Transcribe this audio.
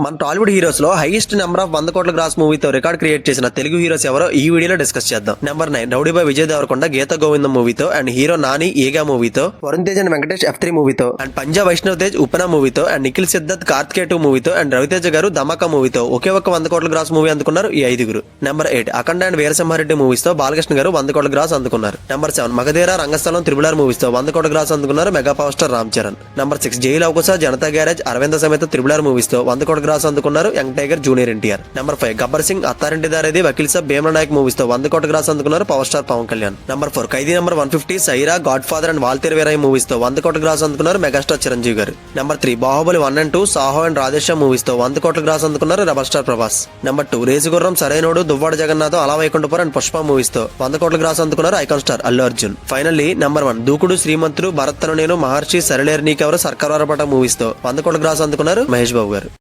మన టాలీవుడ్ హీరోస్ లో highest number of 100 కోట్ల గ్రాస్ మూవీతో రికార్డ్ క్రియేట్ చేసిన తెలుగు హీరోస్ ఎవరో ఈ వీడియోలో డిస్కస్ చేద్దాం. నెంబర్ 9 రౌడీబాయ్ విజయ్ దేవరకొండ గీత గోవిందం మూవీతో అండ్ హీరో నాని ఏగా మూవీతో, వరుణ్ తేజ్ అండ్ వెంకటేష్ F3 మూవీతో అండ్ పంజాబ్ వైష్ణవ్ తేజ్ ఉపెన మూవీతో అండ్ నిఖిల్ సిద్ధార్థ్ కార్తికేయ 2 మూవీతో అండ్ రవితేజ గారు ధమాకా మూవీతో ఒకే ఒక్క 100 కోట్ల గ్రాస్ మూవీ అందుకున్నారు ఈ ఐదుగురు. Number 8 Akhanda and Veera Simha Reddy movies తో బాలకృష్ణ గారు 100 కోట్ల గ్రాస్ అందుకున్నారు. Number 7 Magadheera Rangasthalam triple movies తో 100 కోట్ల గ్రాస్ అందుకున్నారు mega power star Ram Charan. Number 6 జైలు అవకాశ Janatha garage Aravinda Sametha triple movies తో 100 కోట్ల గ్రాస్ అందుకున్నారు young tiger junior NTR. Number 5 Gabbar Singh Attarinti Daredi Vakeel Saab Bheemla Nayak movies తో 100 కోట్ల గ్రాస్ అందుకున్నారు power star Pawan Kalyan. Number 4 Khaidi number 150 Sye Raa god father and Waltair Veerayya movies తో 100 కోట్ల గ్రాస్ అందుకున్నారు megastar Chiranjeevi garu. Number 3 Baahubali 1 and 2 Saaho and Radhe Shyam movies తో 100 కోట్ల గ్రాస్ అందుకున్నారు rebel star Prabhas. Number 2 Race Gurram Sarainodu Duvvada Jagannadh అలా వైకుంఠపురం అండ్ పుష్ప మూవీస్ తో 100 కోట్ల గ్రాస్ అందుకున్నారు icon star Allu Arjun. Finally number 1 దూకుడు శ్రీమంతుడు భరత్ తను నేను మహర్షి సరిలేరు నీకెవరు సర్కార్ వరపట మూవీస్ తో 100 కోట్ల గ్రాస్ అందుకున్నారు మహేష్ బాబు గారు.